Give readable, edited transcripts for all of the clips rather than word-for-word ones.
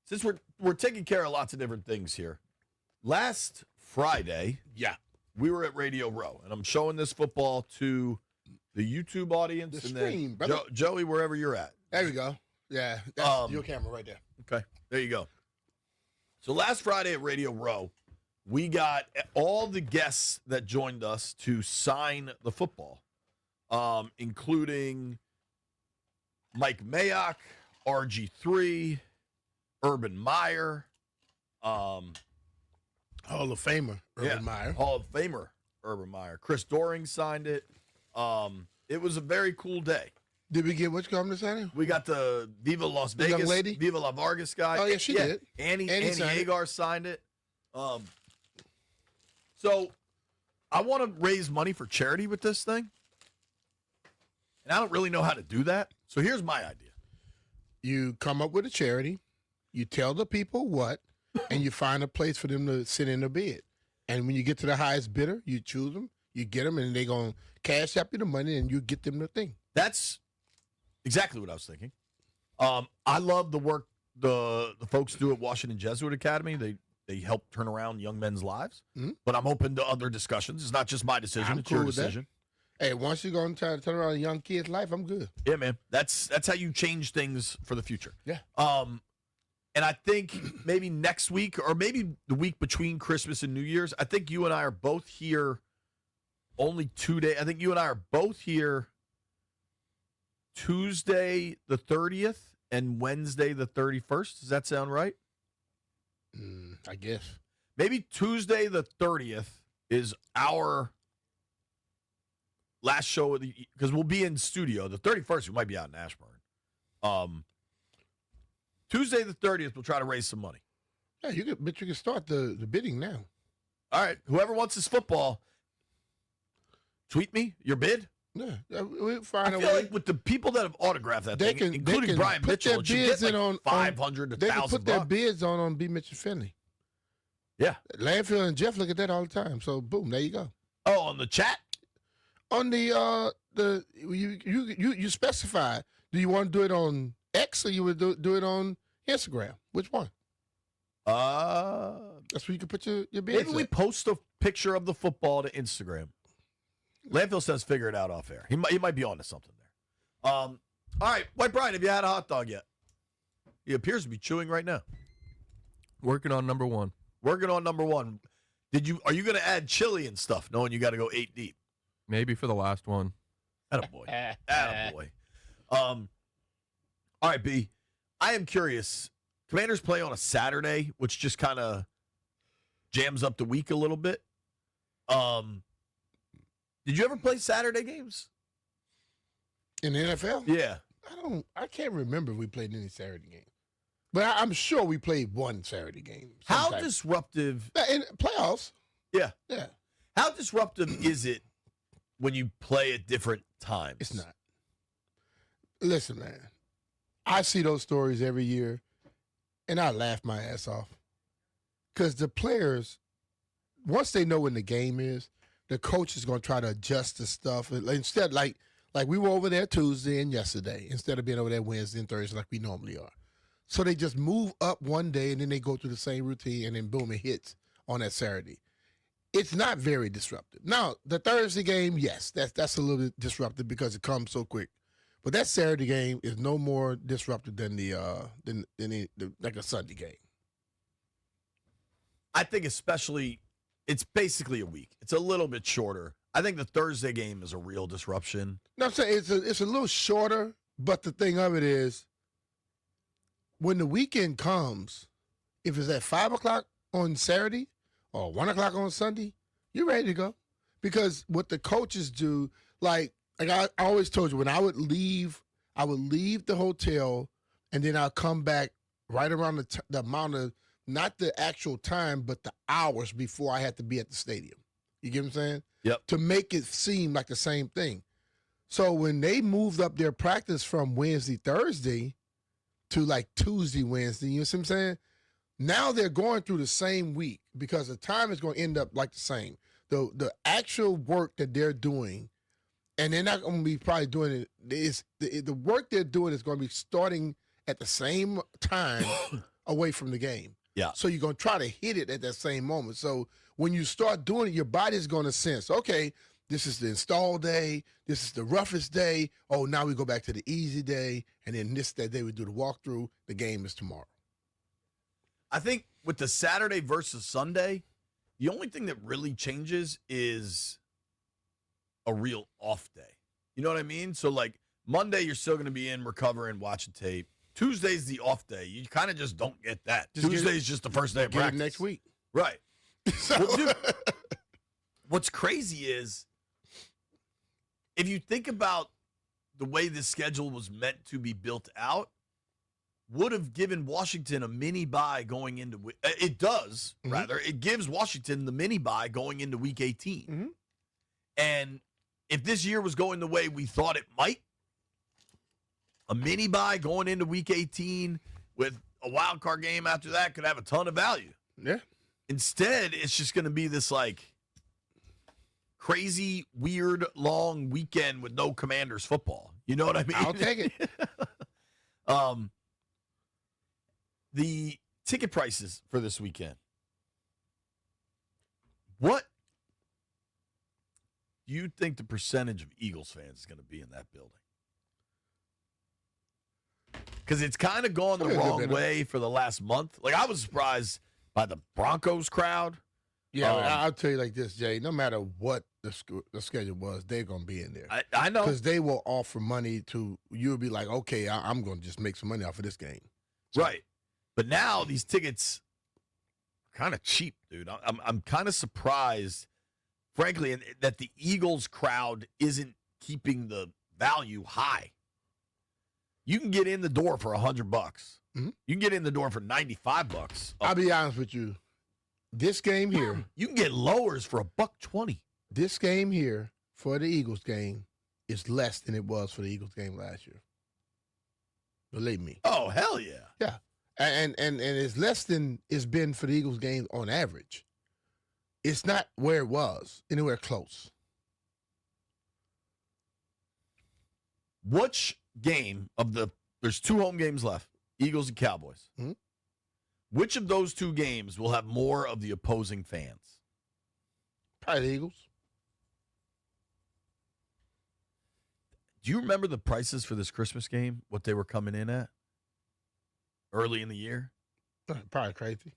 since we're taking care of lots of different things here, last Friday, we were at Radio Row, and I'm showing this football to the YouTube audience, The and screen, then brother. Joey, wherever you're at. There we go. Yeah, that's your camera right there. Okay, there you go. So last Friday at Radio Row, we got all the guests that joined us to sign the football, including Mike Mayock, RG3, Urban Meyer, Hall of Famer, Urban Meyer. Hall of Famer, Urban Meyer. Chris Doring signed it. It was a very cool day. Did we get which company signing? We got the Viva Las The young Vegas, lady? Viva La Vargas guy. Oh, yeah, she did. Annie signed it. Hagar signed it. So I want to raise money for charity with this thing, and I don't really know how to do that. So here's my idea. You come up with a charity, you tell the people what, and you find a place for them to sit in the bid. And when you get to the highest bidder, you choose them, you get them, and they're going to cash up you the money, and you get them the thing. That's exactly what I was thinking. I love the work the folks do at Washington Jesuit Academy. They help turn around young men's lives. Mm-hmm. But I'm open to other discussions. It's not just my decision. I'm It's cool your with that. decision. Hey, once you're going to try to turn around a young kid's life, I'm good. Yeah, man. That's how you change things for the future. Yeah. And I think maybe next week or maybe the week between Christmas and New Year's, I think you and I are both here only 2 days. I think you and I are both here Tuesday the 30th and Wednesday the 31st. Does that sound right? I guess. Maybe Tuesday the 30th is our last show of the because we'll be in studio. The 31st, we might be out in Ashburn. Tuesday the 30th, we'll try to raise some money. Yeah, you can start the bidding now. All right. Whoever wants this football, tweet me your bid. Yeah, we'll I find a feel way. like with the people that have autographed that They thing, can including Brian put Mitchell, their it should get bids like in on 500 to They can 1,000 put their bucks. bids on BMitch and Finlay. Yeah. Landfill and Jeff look at that all the time. So boom, there you go. Oh, on the chat? On the you specify. Do you want to do it on X or you would do it on Instagram? Which one? That's where you can put your bids. Maybe we post a picture of the football to Instagram. Landfill says figure it out off air. He might be onto something there. All right, White Brian, have you had a hot dog yet? He appears to be chewing right now. Working on number one. Working on number one. Are you going to add chili and stuff, knowing you got to go 8 deep? Maybe for the last one. Attaboy. Attaboy. All right, B. I am curious. Commanders play on a Saturday, which just kind of jams up the week a little bit. Did you ever play Saturday games? in the NFL. Yeah. I can't remember if we played any Saturday game, but I'm sure we played one Saturday game. How sometime. disruptive? In playoffs? Yeah. Yeah, How disruptive is it when you play at different times? it's not. Listen, man, I see those stories every year, and I laugh my ass off because the players, once they know when the game is, the coach is going to try to adjust the stuff. Instead, like we were over there Tuesday and yesterday, instead of being over there Wednesday and Thursday like we normally are. So they just move up one day, and then they go through the same routine, and then boom, it hits on that Saturday. It's not very disruptive. Now, the Thursday game, yes, that's a little bit disruptive because it comes so quick. But that Saturday game is no more disruptive than like a Sunday game. I think especially, it's basically a week. It's a little bit shorter. I think the Thursday game is a real disruption. No, I'm saying it's a little shorter, but the thing of it is, when the weekend comes, if it's at 5 o'clock on Saturday or 1 o'clock on Sunday, you're ready to go. Because what the coaches do, like I always told you, when I would leave the hotel, and then I'll come back right around the amount of, not the actual time, but the hours before I had to be at the stadium. You get what I'm saying? Yep. To make it seem like the same thing. So when they moved up their practice from Wednesday, Thursday to like Tuesday, Wednesday, you know what I'm saying? Now they're going through the same week because the time is going to end up like the same. The actual work that they're doing, and they're not going to be probably doing it, is the work they're doing is going to be starting at the same time away from the game. Yeah. So you're going to try to hit it at that same moment. So when you start doing it, your body's going to sense, okay, this is the install day. This is the roughest day. Oh, now we go back to the easy day. And then that day we do the walkthrough. The game is tomorrow. I think with the Saturday versus Sunday, the only thing that really changes is a real off day. You know what I mean? So, like, Monday, you're still going to be in, recovering, watching tape. Tuesday's the off day. You kind of just don't get that. Tuesday's just the first day of practice. Next week. Right. So, well, dude, what's crazy is if you think about the way this schedule was meant to be built out, would have given Washington a mini bye going into it does, Mm-hmm. rather. It gives Washington the mini bye going into week 18. Mm-hmm. And if this year was going the way we thought it might, a mini bye going into week 18 with a wild card game after that could have a ton of value. yeah. Instead, it's just going to be this like crazy, weird, long weekend with no Commanders football. You know what I mean? I'll take it. The ticket prices for this weekend. What do you think the percentage of Eagles fans is going to be in that building? Because it's kind of gone the wrong way for the last month. Like, I was surprised by the Broncos crowd. Yeah, I'll tell you like this, Jay. No matter what the schedule was, they're going to be in there. I know. Because they will offer money to, you'll be like, okay, I'm going to just make some money off of this game. So, right. But now these tickets are kind of cheap, dude. I'm kind of surprised, frankly, that the Eagles crowd isn't keeping the value high. You can get in the door for $100. Mm-hmm. You can get in the door for $95. I'll be honest with you. This game here, You can get lowers for $120. this game here for the Eagles game is less than it was for the Eagles game last year. Believe me. Oh, hell yeah. Yeah. And it's less than it's been for the Eagles game on average. It's not where it was, anywhere close. Which game of there's 2 home games left, Eagles and Cowboys. Mm-hmm. Which of those 2 games will have more of the opposing fans? Probably the Eagles. Do you remember the prices for this Christmas game, what they were coming in at early in the year? Probably crazy.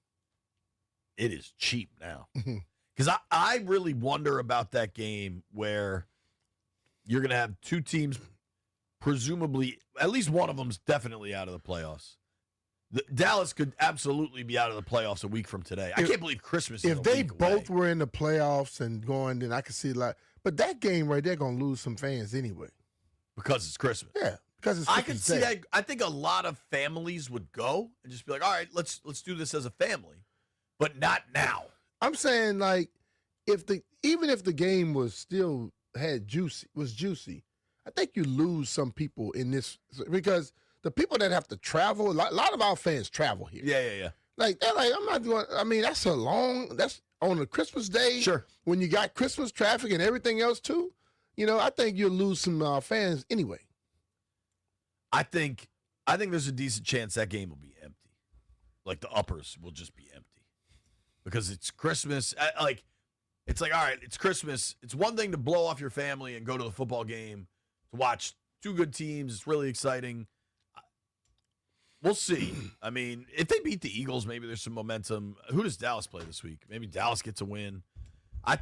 It is cheap now. Mhm. Because I really wonder about that game where you're going to have 2 teams, presumably, at least one of them's definitely out of the playoffs. Dallas could absolutely be out of the playoffs a week from today. I can't believe Christmas is If a they week both away. were in the playoffs and going, then I could see but that game right there going to lose some fans anyway. Because it's Christmas. Yeah, because it's I could Christmas see Day. that. I think a lot of families would go and just be like, all right, let's do this as a family, but not now. I'm saying like even if the game was juicy, I think you lose some people in this because the people that have to travel, a lot of our fans travel here. Yeah. Like they're like, I'm not doing. I mean, that's on a Christmas day. Sure. When you got Christmas traffic and everything else too, I think you'll lose some fans anyway. I think there's a decent chance that game will be empty. Like the uppers will just be empty because it's Christmas. It's like, all right, it's Christmas. It's one thing to blow off your family and go to the football game to watch 2 good teams. It's really exciting. We'll see. I mean, if they beat the Eagles, maybe there's some momentum. Who does Dallas play this week? Maybe Dallas gets a win. I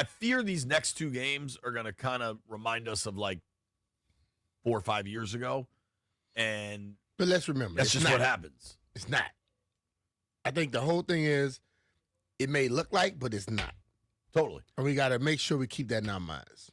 fear these next 2 games are going to kind of remind us of like 4 or 5 years ago. And But let's remember, that's just what happens. It's not. I think the whole thing is, it may look like, but it's not. Totally. And we got to make sure we keep that in our minds.